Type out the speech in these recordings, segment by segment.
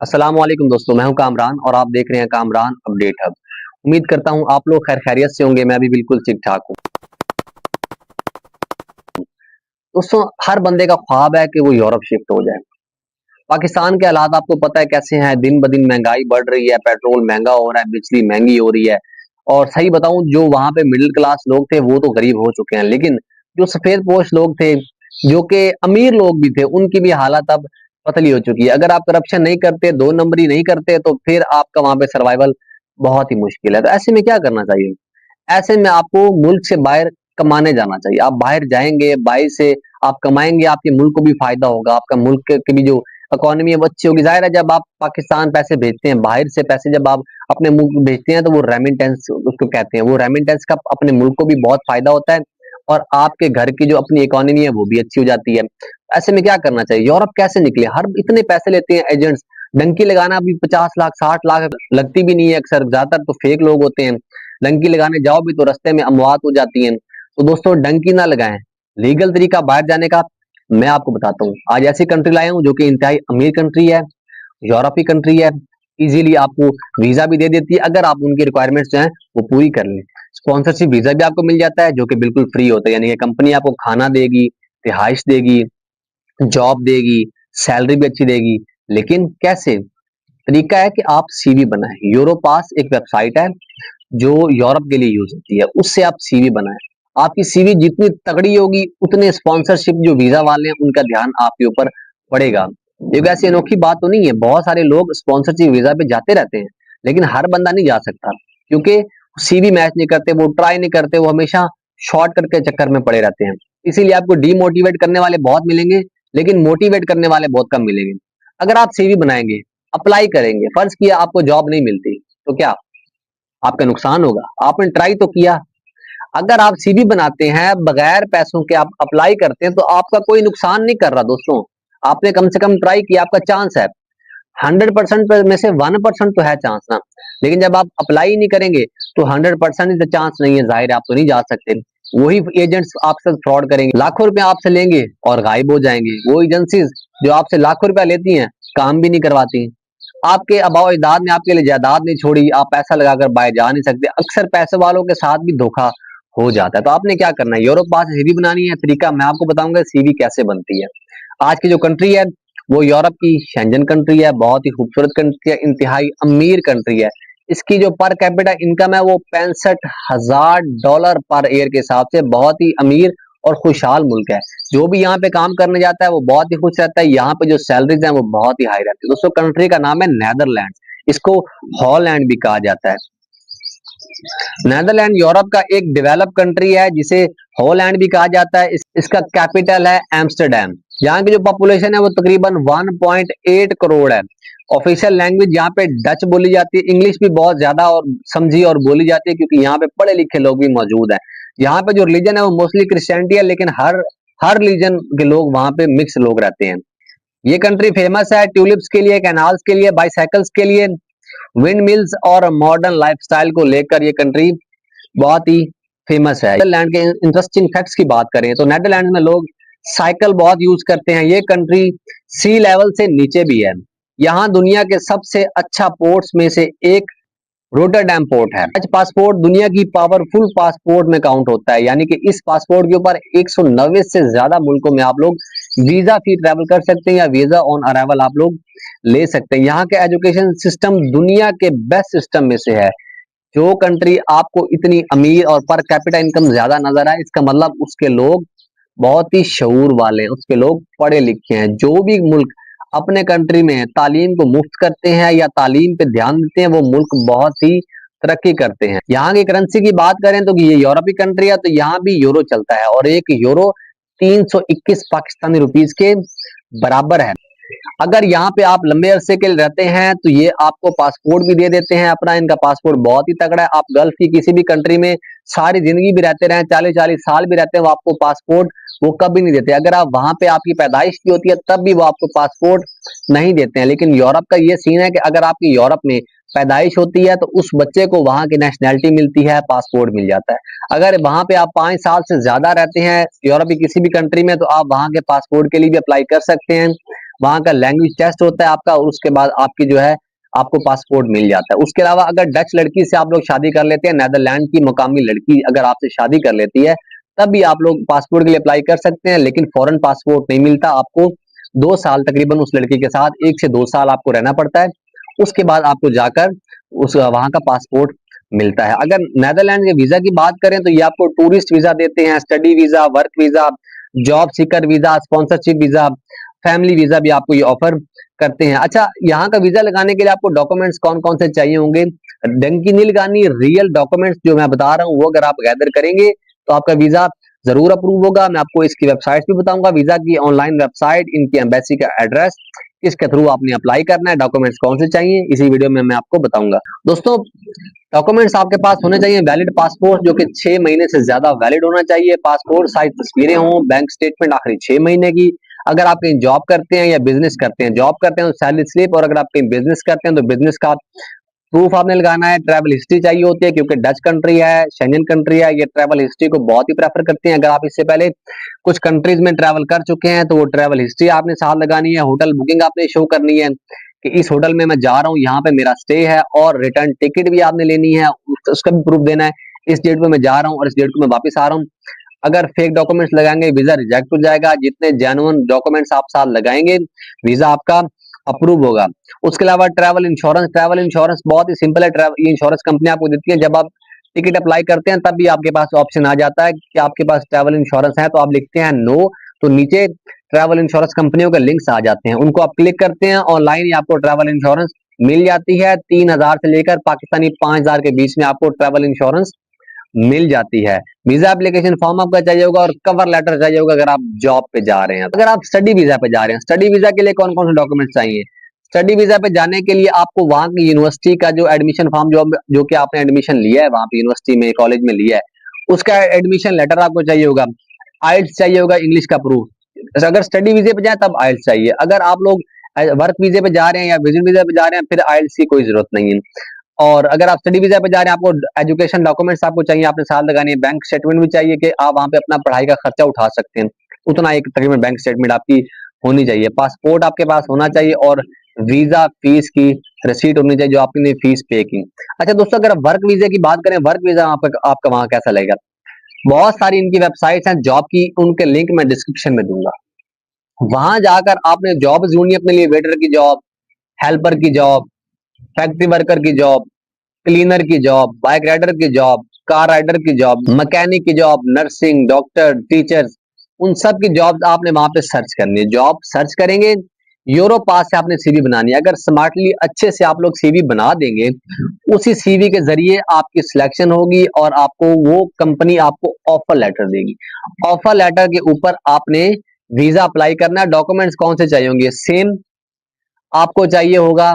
अस्सलाम वालेकुम दोस्तों, मैं हूं कामरान और आप देख रहे हैं कामरान अपडेट हब। उम्मीद करता हूं आप लोग खैर खैरियत से होंगे। मैं भी बिल्कुल ठीक ठाक हूं। दोस्तों, हर बंदे का ख्वाब है कि वो यूरोप शिफ्ट हो जाए। पाकिस्तान के हालात आपको पता है कैसे हैं। दिन ब दिन महंगाई बढ़ रही है, पेट्रोल महंगा हो रहा है, बिजली महंगी हो रही है। और सही बताऊं, जो वहां पे मिडिल क्लास लोग थे वो तो गरीब हो चुके हैं, लेकिन जो सफेद पोश लोग थे, जो कि अमीर लोग भी थे, उनकी भी हालत अब पतली हो चुकी है। अगर आप करप्शन नहीं करते, दो नंबरी नहीं करते, तो फिर आपका वहां पे सर्वाइवल बहुत ही मुश्किल है। तो ऐसे में क्या करना चाहिए? ऐसे में आपको मुल्क से बाहर कमाने जाना चाहिए। आप बाहर जाएंगे, बाहर से आप कमाएंगे, आपके मुल्क को भी फायदा होगा, आपका मुल्क की भी जो इकोनॉमी है वो अच्छी होगी। जाहिर है, जब आप पाकिस्तान पैसे भेजते हैं, बाहर से पैसे जब आप अपने मुल्क में भेजते हैं, तो वो रेमिटेंस उसको कहते हैं। वो रेमिटेंस का अपने मुल्क को भी बहुत फायदा होता है और आपके घर की जो अपनी इकोनॉमी है वो भी अच्छी हो जाती है। ऐसे में क्या करना चाहिए? यूरोप कैसे निकले? हर इतने पैसे लेते हैं एजेंट्स। डंकी लगाना भी 50 लाख 60 लाख लगती भी नहीं है। अक्सर ज्यादातर तो फेक लोग होते हैं। डंकी लगाने जाओ भी तो रास्ते में अमवात हो जाती हैं। तो दोस्तों, डंकी ना लगाएं। लीगल तरीका बाहर जाने का मैं आपको बताता हूँ। आज ऐसी कंट्री लाया हूँ जो कि इंतहाई अमीर कंट्री है, यूरोपीय कंट्री है। इजीली आपको वीजा भी दे देती है अगर आप उनकी रिक्वायरमेंट्स जो है वो पूरी कर लें। स्पॉन्सरशिप वीजा भी आपको मिल जाता है जो कि बिल्कुल फ्री होता है, यानी कि कंपनी आपको खाना देगी, रिहाइश देगी, जॉब देगी, सैलरी भी अच्छी देगी। लेकिन कैसे? तरीका है कि आप सीवी बनाएं। यूरोपास एक वेबसाइट है जो यूरोप के लिए यूज होती है, उससे आप सीवी बनाएं। आपकी सीवी जितनी तगड़ी होगी, उतने स्पॉन्सरशिप जो वीजा वाले हैं उनका ध्यान आपके ऊपर पड़ेगा। एक ऐसी अनोखी बात तो नहीं है, बहुत सारे लोग स्पॉन्सरशिप वीजा पे जाते रहते हैं, लेकिन हर बंदा नहीं जा सकता क्योंकि सीवी मैच नहीं करते, वो ट्राई नहीं करते, वो हमेशा शॉर्टकट के चक्कर में पड़े रहते हैं। इसीलिए आपको डीमोटिवेट करने वाले बहुत मिलेंगे, लेकिन मोटिवेट करने वाले बहुत कम मिलेंगे। अगर आप सीवी बनाएंगे, अप्लाई करेंगे, फर्ज किया आपको जॉब नहीं मिलती, तो क्या आपका नुकसान होगा? आपने ट्राई तो किया। अगर आप सीवी बनाते हैं, बगैर पैसों के आप अप्लाई करते हैं, तो आपका कोई नुकसान नहीं कर रहा दोस्तों। आपने कम से कम ट्राई किया, आपका चांस है। 100% में से 1% तो है चांस ना। लेकिन जब आप अप्लाई नहीं करेंगे तो 100% तो चांस नहीं है। जाहिर है, आप तो नहीं जा सकते। वही एजेंट्स आपसे फ्रॉड करेंगे, लाखों रुपया आपसे लेंगे और गायब हो जाएंगे। वो एजेंसीज जो आपसे लाखों रुपया लेती हैं, काम भी नहीं करवाती। आपके आबाओ अजदाद ने आपके लिए जायदाद नहीं छोड़ी, आप पैसा लगाकर बाहर जा नहीं सकते। अक्सर पैसे वालों के साथ भी धोखा हो जाता है। तो आपने क्या करना है? यूरोप पास सीवी बनानी है। तरीका मैं आपको बताऊंगा सीवी कैसे बनती है। आज की जो कंट्री है वो यूरोप की शेंजन कंट्री है, बहुत ही खूबसूरत कंट्री है, इंतहाई अमीर कंट्री है। इसकी जो पर कैपिटा इनकम है वो $65,000 पर ईयर के हिसाब से बहुत ही अमीर और खुशहाल मुल्क है। जो भी यहाँ पे काम करने जाता है वो बहुत ही खुश रहता है। यहाँ पे जो सैलरीज हैं वो बहुत ही हाई रहती है। दोस्तों, कंट्री का नाम है नेदरलैंड। इसको हॉलैंड भी कहा जाता है। नेदरलैंड यूरोप का एक डेवलप कंट्री है जिसे हॉलैंड भी कहा जाता है। इसका कैपिटल है एम्स्टरडेम। यहाँ की जो पॉपुलेशन है वो तकरीबन 1.8 करोड़ है। ऑफिशियल लैंग्वेज यहाँ पे डच बोली जाती है। इंग्लिश भी बहुत ज्यादा और समझी और बोली जाती है क्योंकि यहाँ पे पढ़े लिखे लोग भी मौजूद हैं। यहाँ पे जो रिलीजन है वो मोस्टली क्रिश्चियनिटी है, लेकिन हर रिलीजन के लोग वहाँ पे मिक्स लोग रहते हैं। ये कंट्री फेमस है ट्यूलिप्स के लिए, कैनाल्स के लिए, बाइसाइकिल्स के लिए, विंड मिल्स और मॉडर्न लाइफस्टाइल को लेकर ये कंट्री बहुत ही फेमस है। नेदरलैंड के इंटरेस्टिंग फैक्ट्स की बात करें तो नेदरलैंड में लोग साइकिल बहुत यूज करते हैं। ये कंट्री सी लेवल से नीचे भी है। यहाँ दुनिया के सबसे अच्छा पोर्ट्स में से एक रोटरडैम पोर्ट है। डच पासपोर्ट दुनिया की पावरफुल पासपोर्ट में काउंट होता है, यानी कि इस पासपोर्ट के ऊपर 190 से ज्यादा मुल्कों में आप लोग वीजा फ्री ट्रैवल कर सकते हैं या वीजा ऑन अराइवल आप लोग ले सकते हैं। यहाँ के एजुकेशन सिस्टम दुनिया के बेस्ट सिस्टम में से है। जो कंट्री आपको इतनी अमीर और पर कैपिटा इनकम ज्यादा नजर आए, इसका मतलब उसके लोग बहुत ही शऊर वाले हैं, उसके लोग पढ़े लिखे हैं। जो भी मुल्क अपने कंट्री में तालीम को मुफ्त करते हैं या तालीम पे ध्यान देते हैं, वो मुल्क बहुत ही तरक्की करते हैं। यहाँ की करेंसी की बात करें तो ये यूरोपीय कंट्री है, तो यहाँ भी यूरो चलता है और एक यूरो 321 पाकिस्तानी रुपीज के बराबर है। अगर यहाँ पे आप लंबे अरसे के लिए रहते हैं तो ये आपको पासपोर्ट भी दे देते हैं अपना। इनका पासपोर्ट बहुत ही तगड़ा है। आप गल्फ की किसी भी कंट्री में सारी जिंदगी भी रहते रहे, 40-40 साल भी रहते हैं, वो आपको पासपोर्ट वो कभी नहीं देते। अगर आप वहां पे आपकी पैदाइश की होती है तब भी वो आपको पासपोर्ट नहीं देते हैं। लेकिन यूरोप का ये सीन है कि अगर आपकी यूरोप में पैदाइश होती है तो उस बच्चे को वहां की नेशनैलिटी मिलती है, पासपोर्ट मिल जाता है। अगर वहां पे आप 5 साल से ज्यादा रहते हैं यूरोप की किसी भी कंट्री में, तो आप वहां के पासपोर्ट के लिए भी अप्लाई कर सकते हैं। वहां का लैंग्वेज टेस्ट होता है आपका, और उसके बाद आपकी जो है आपको पासपोर्ट मिल जाता है। उसके अलावा अगर डच लड़की से आप लोग शादी कर लेते हैं, नेदरलैंड की मुकामी लड़की अगर आपसे शादी कर लेती है, तब भी आप लोग पासपोर्ट के लिए अप्लाई कर सकते हैं, लेकिन फॉरेन पासपोर्ट नहीं मिलता आपको। 2 साल तकरीबन उस लड़की के साथ 1 से 2 साल आपको रहना पड़ता है, उसके बाद आपको जाकर उस वहां का पासपोर्ट मिलता है। अगर नेदरलैंड के वीजा की बात करें तो ये आपको टूरिस्ट वीजा देते हैं, study visa, work visa, job seeker visa, sponsorship visa, family visa भी आपको ये ऑफर करते हैं। अच्छा, यहाँ का वीजा लगाने के लिए आपको डॉक्यूमेंट्स कौन कौन से चाहिए होंगे? डंकी नील गानी रियल डॉक्यूमेंट्स जो मैं बता रहा हूँ वो अगर आप गैदर करेंगे तो आपका वीजा जरूर अप्रूव होगा। मैं आपको इसकी वेबसाइट भी बताऊंगा, वीजा की ऑनलाइन वेबसाइट, इनकी एम्बेसी का एड्रेस, इसके थ्रू आपने अप्लाई करना है, डॉक्यूमेंट्स कौन से चाहिए इसी वीडियो में मैं आपको बताऊंगा। दोस्तों, डॉक्यूमेंट्स आपके पास होने चाहिए वैलिड पासपोर्ट जो कि 6 महीने से ज्यादा वैलिड होना चाहिए, पासपोर्ट साइज तस्वीरें हों, बैंक स्टेटमेंट आखिरी 6 महीने की। अगर आप कहीं जॉब करते हैं या बिजनेस करते हैं, जॉब करते हैं तो सैलरी स्लिप, और अगर आप कहीं बिजनेस करते हैं तो बिजनेस का प्रूफ आपने लगाना है। ट्रैवल हिस्ट्री चाहिए होती है क्योंकि डच कंट्री है, शेंगन कंट्री है, ये ट्रैवल हिस्ट्री को बहुत ही प्रेफर करते हैं। अगर आप इससे पहले कुछ कंट्रीज में ट्रैवल कर चुके हैं तो वो ट्रैवल हिस्ट्री आपने साथ लगानी है। होटल बुकिंग आपने शो करनी है कि इस होटल में मैं जा रहा हूँ, यहाँ पे मेरा स्टे है, और रिटर्न टिकट भी आपने लेनी है, उसका भी प्रूफ देना है, इस डेट पे मैं जा रहा हूँ और इस डेट को मैं वापस आ रहा हूँ। अगर फेक डॉक्यूमेंट्स लगाएंगे वीजा रिजेक्ट हो जाएगा, जितने जेन्युइन डॉक्यूमेंट्स आप साथ लगाएंगे वीजा आपका अप्रूव होगा। उसके अलावा ट्रैवल इंश्योरेंस बहुत ही सिंपल है। ये इंश्योरेंस कंपनी आपको देती है, जब आप टिकट अप्लाई करते हैं तब भी आपके पास ऑप्शन आ जाता है कि आपके पास ट्रैवल इंश्योरेंस है, तो आप लिखते हैं नो, तो नीचे ट्रैवल इंश्योरेंस कंपनियों के लिंक्स आ जाते हैं, उनको आप क्लिक करते हैं, ऑनलाइन ही आपको ट्रैवल इंश्योरेंस मिल जाती है। 3,000 से लेकर पाकिस्तानी 5,000 के बीच में आपको ट्रैवल इंश्योरेंस मिल जाती है। वीजा एप्लीकेशन फॉर्म आपका चाहिए होगा और कवर लेटर चाहिए होगा अगर आप जॉब पे जा रहे हैं। अगर आप स्टडी वीजा पे जा रहे हैं, स्टडी वीजा के लिए कौन कौन से डॉक्यूमेंट चाहिए? स्टडी वीजा पे जाने के लिए आपको वहां की यूनिवर्सिटी का जो एडमिशन फॉर्म जो कि आपने एडमिशन लिया है वहां पे यूनिवर्सिटी में कॉलेज में लिया है, उसका एडमिशन लेटर आपको चाहिए होगा। आइल्स चाहिए होगा, इंग्लिश का प्रूफ। अगर स्टडी वीजे पे जाए तब आइल्स चाहिए। अगर आप लोग वर्क वीजे पे जा रहे हैं या विजिट वीजा पे जा रहे हैं फिर आइल्स की कोई जरूरत नहीं है। और अगर आप स्टडी वीजा पे जा रहे हैं, आपको एजुकेशन डॉक्यूमेंट्स आपको चाहिए, आपने साथ लगानी है, बैंक स्टेटमेंट भी चाहिए कि आप वहां पे अपना पढ़ाई का खर्चा उठा सकते हैं, उतना एक तकरीबन बैंक स्टेटमेंट आपकी होनी चाहिए। पासपोर्ट आपके पास होना चाहिए और वीजा फीस की रिसीट होनी चाहिए जो आपने फीस पे की। अच्छा दोस्तों, अगर वर्क वीजा की बात करें, वर्क वीजा आपका वहां कैसा लगेगा? बहुत सारी इनकी वेबसाइट्स हैं जॉब की, उनके लिंक मैं डिस्क्रिप्शन में दूंगा। वहां जाकर आपने जॉब ढूंढनी है अपने लिए, वेटर की जॉब, हेल्पर की जॉब, फैक्ट्री वर्कर की जॉब, क्लीनर की जॉब, बाइक राइडर की जॉब, कार राइडर की जॉब, मैकेनिक की जॉब, नर्सिंग, डॉक्टर, टीचर्स, उन सब की जॉब आपने वहां पे सर्च करनी है। जॉब सर्च करेंगे, यूरो पास से आपने सीवी बनानी है। अगर स्मार्टली अच्छे से आप लोग सीवी बना देंगे, उसी सीवी के जरिए आपकी सिलेक्शन होगी और आपको वो कंपनी आपको ऑफर लेटर देगी। ऑफर लेटर के ऊपर आपने वीजा अप्लाई करना है। डॉक्यूमेंट्स कौन से चाहिए होंगे? सेम आपको चाहिए होगा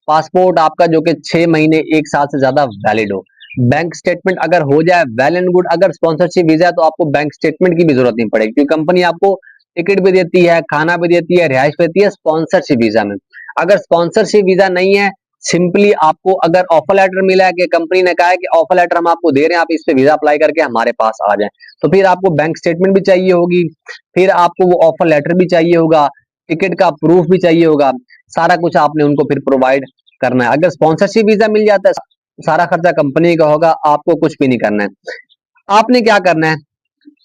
पासपोर्ट आपका जो कि 6 महीने 1 साल से ज्यादा वैलिड हो। बैंक स्टेटमेंट अगर हो जाए वेल एंड गुड। अगर स्पॉन्सरशिप वीजा है तो आपको बैंक स्टेटमेंट की भी जरूरत नहीं पड़ेगी क्योंकि कंपनी आपको टिकट भी देती है, खाना भी देती है, रिहाइश भी देती है स्पॉन्सरशिप वीजा में। अगर स्पॉन्सरशिप वीजा नहीं है, सिंपली आपको अगर ऑफर लेटर मिला है कि कंपनी ने कहा है कि ऑफर लेटर हम आपको दे रहे हैं, आप इस पे वीजा अप्लाई करके हमारे पास आ जाएं, तो फिर आपको बैंक स्टेटमेंट भी चाहिए होगी, फिर आपको वो ऑफर लेटर भी चाहिए होगा, टिकट का प्रूफ भी चाहिए होगा, सारा कुछ आपने उनको फिर प्रोवाइड करना है। अगर स्पॉन्सरशिप वीजा मिल जाता है, सारा खर्चा कंपनी का होगा, आपको कुछ भी नहीं करना है। आपने क्या करना है?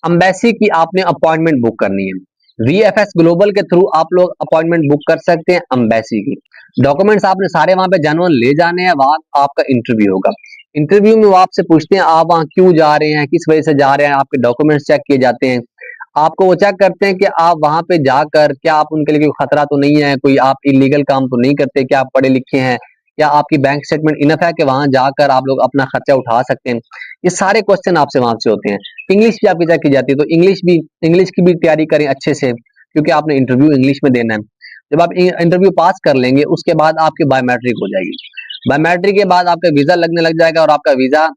एम्बेसी की आपने अपॉइंटमेंट बुक करनी है। वीएफएस ग्लोबल के थ्रू आप लोग अपॉइंटमेंट बुक कर सकते हैं एम्बेसी की। डॉक्यूमेंट्स आपने सारे वहां पे जेन्युइन ले जाने हैं, वहां आपका इंटरव्यू होगा। इंटरव्यू में वो आपसे पूछते हैं आप वहां क्यों जा रहे हैं, किस वजह से जा रहे हैं, आपके डॉक्यूमेंट्स चेक किए जाते हैं। आपको वो चेक करते हैं कि आप वहां पे जाकर क्या आप उनके लिए कोई खतरा तो नहीं है, कोई आप इलीगल काम तो नहीं करते, क्या आप पढ़े लिखे हैं, क्या आपकी बैंक स्टेटमेंट इनफ है कि वहां जाकर आप लोग अपना खर्चा उठा सकते हैं। ये सारे क्वेश्चन आपसे वहां से होते हैं। इंग्लिश भी आपकी चेक की जाती है, तो इंग्लिश की भी तैयारी करें अच्छे से क्योंकि आपने इंटरव्यू इंग्लिश में देना है। जब आप इंटरव्यू पास कर लेंगे उसके बाद आपकी बायोमेट्रिक हो जाएगी। बायोमेट्रिक के बाद आपका वीजा लगने लग जाएगा और आपका वीजा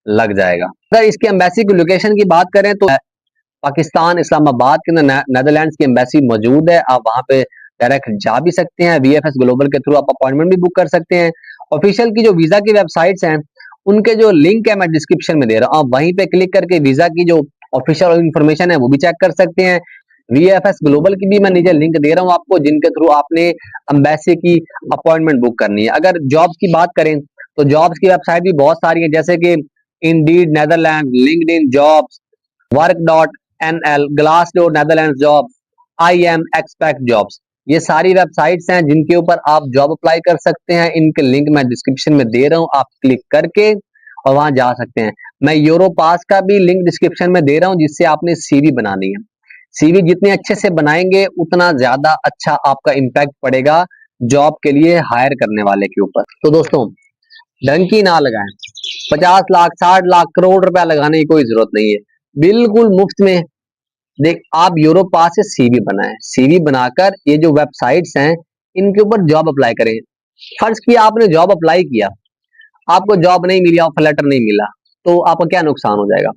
लग जाएगा। अगर इसकी एम्बेसी की लोकेशन की बात करें तो पाकिस्तान इस्लामाबाद के अंदर नेदरलैंड्स की एम्बेसी मौजूद है। आप वहां पे डायरेक्ट जा भी सकते हैं, वीएफएस ग्लोबल के थ्रू आप अपॉइंटमेंट भी बुक कर सकते हैं। ऑफिशियल की जो वीजा की वेबसाइट्स हैं उनके जो लिंक है मैं डिस्क्रिप्शन में दे रहा हूँ, आप वहीं पे क्लिक करके वीजा की जो ऑफिशियल इंफॉर्मेशन है वो भी चेक कर सकते हैं। VFS ग्लोबल की भी मैं नीचे लिंक दे रहा हूँ आपको, जिनके थ्रू आपने एम्बेसी की अपॉइंटमेंट बुक करनी है। अगर जॉब्स की बात करें तो जॉब्स की वेबसाइट भी बहुत सारी है, जैसे कि इंडीड नेदरलैंड, लिंक्डइन जॉब्स, वर्क.nl, Glassdoor Netherlands jobs, IM expect jobs. ये सारी वेबसाइट्स हैं जिनके ऊपर आप जॉब अप्लाई कर सकते हैं। इनके लिंक मैं डिस्क्रिप्शन में दे रहा हूँ, आप क्लिक करके और वहां जा सकते हैं। मैं यूरोपास का भी लिंक डिस्क्रिप्शन में दे रहा हूँ, जिससे आपने सीवी बनानी है। सीवी जितने अच्छे से बनाएंगे उतना ज्यादा अच्छा आपका इम्पैक्ट पड़ेगा जॉब के लिए हायर करने वाले के ऊपर। तो दोस्तों, डंकी ना लगाएं, 50 लाख 60 लाख करोड़ रुपया लगाने की कोई जरूरत नहीं है। बिल्कुल मुफ्त में देख आप यूरोपास से सीवी बनाएं, सीवी बनाकर ये जो वेबसाइट्स हैं इनके ऊपर जॉब अप्लाई करें। फर्ज किया आपने जॉब अप्लाई किया, आपको जॉब नहीं मिली, ऑफर लेटर नहीं मिला, तो आपका क्या नुकसान हो जाएगा?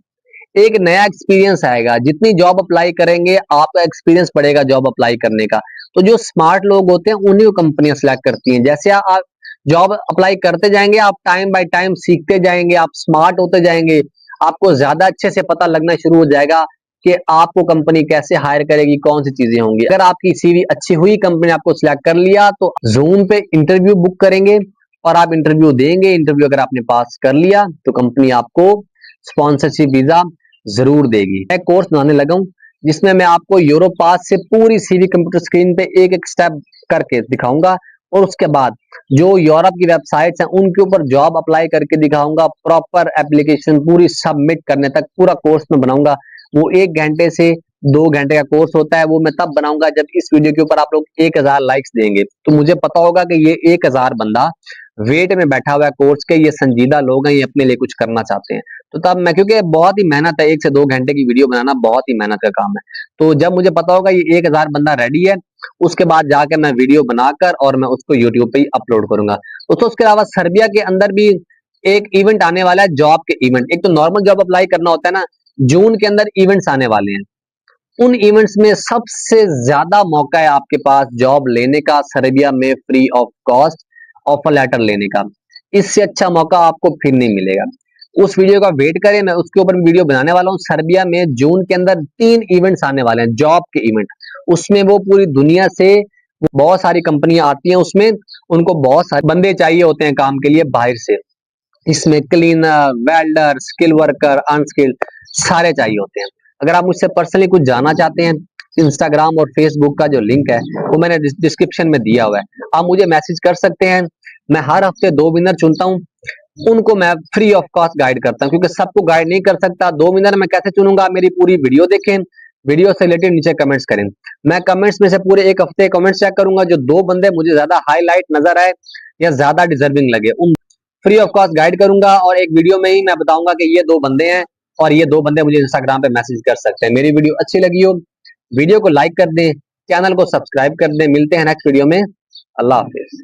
एक नया एक्सपीरियंस आएगा। जितनी जॉब अप्लाई करेंगे आपका एक्सपीरियंस बढ़ेगा जॉब अप्लाई करने का। तो जो स्मार्ट लोग होते हैं उन्हीं को कंपनियां सिलेक्ट करती हैं। जैसे आप जॉब अप्लाई करते जाएंगे, आप टाइम बाय टाइम सीखते जाएंगे, आप स्मार्ट होते जाएंगे, आपको ज्यादा अच्छे से पता लगना शुरू हो जाएगा कि आपको कंपनी कैसे हायर करेगी, कौन सी चीजें होंगी। अगर आपकी सीवी अच्छी हुई, कंपनी ने आपको सिलेक्ट कर लिया, तो जूम पे इंटरव्यू बुक करेंगे और आप इंटरव्यू देंगे। इंटरव्यू अगर आपने पास कर लिया तो कंपनी आपको स्पॉन्सरशिप वीजा जरूर देगी। मैं कोर्स बनाने लगा हूं जिसमें मैं आपको यूरोपास से पूरी सीवी कंप्यूटर स्क्रीन पे एक एक स्टेप करके दिखाऊंगा, और उसके बाद जो यूरोप की वेबसाइट्स हैं उनके ऊपर जॉब अप्लाई करके दिखाऊंगा। प्रॉपर एप्लीकेशन पूरी सबमिट करने तक पूरा कोर्स में बनाऊंगा। वो 1 घंटे से 2 घंटे का कोर्स होता है। वो मैं तब बनाऊंगा जब इस वीडियो के ऊपर आप लोग 1000 लाइक्स देंगे, तो मुझे पता होगा कि ये 1000 बंदा वेट में बैठा हुआ है कोर्स के, ये संजीदा लोग हैं, ये अपने लिए कुछ करना चाहते हैं। तो तब मैं, क्योंकि बहुत ही मेहनत है, 1 से 2 घंटे की वीडियो बनाना बहुत ही मेहनत का काम है। तो जब मुझे पता होगा ये 1000 बंदा रेडी है, उसके बाद जाके मैं वीडियो बनाकर और मैं उसको यूट्यूब पे ही अपलोड करूंगा। दोस्तों, उसके अलावा सर्बिया के अंदर भी एक इवेंट आने वाला है, जॉब के इवेंट। एक तो नॉर्मल जॉब अप्लाई करना होता है ना, जून के अंदर इवेंट्स आने वाले हैं। उन इवेंट्स में सबसे ज्यादा मौका है आपके पास जॉब लेने का, सर्बिया में free of cost offer letter लेने का। इससे अच्छा मौका आपको फिर नहीं मिलेगा। उस वीडियो का वेट करें, मैं उसके ऊपर वीडियो बनाने वाला हूँ। सर्बिया में जून के अंदर 3 इवेंट्स आने वाले हैं, जॉब के इवेंट। उसमें वो पूरी दुनिया से बहुत सारी कंपनियां आती हैं, उसमें उनको बहुत सारे बंदे चाहिए होते हैं काम के लिए बाहर से। इसमें cleaner, welder, skill worker, unskilled सारे चाहिए होते हैं। अगर आप मुझसे पर्सनली कुछ जानना चाहते हैं, इंस्टाग्राम और फेसबुक का जो लिंक है वो मैंने डिस्क्रिप्शन में दिया हुआ है, आप मुझे मैसेज कर सकते हैं। मैं हर हफ्ते 2 विनर चुनता हूँ, उनको मैं फ्री ऑफ कॉस्ट गाइड करता हूँ, क्योंकि सबको गाइड नहीं कर सकता। 2 विनर मैं कैसे चुनूंगा? मेरी पूरी वीडियो देखें, वीडियो से रिलेटेड नीचे कमेंट्स करें। मैं कमेंट्स में से पूरे एक हफ्ते कमेंट्स चेक करूंगा, जो 2 बंदे मुझे ज्यादा हाईलाइट नजर आए या ज्यादा डिजर्विंग लगे, उन फ्री ऑफ कॉस्ट गाइड करूंगा। और एक वीडियो में ही मैं बताऊंगा कि ये 2 बंदे हैं और ये 2 बंदे मुझे इंस्टाग्राम पे मैसेज कर सकते हैं। मेरी वीडियो अच्छी लगी हो, वीडियो को लाइक कर दें, चैनल को सब्सक्राइब कर दें। मिलते हैं नेक्स्ट वीडियो में। अल्लाह हाफिज।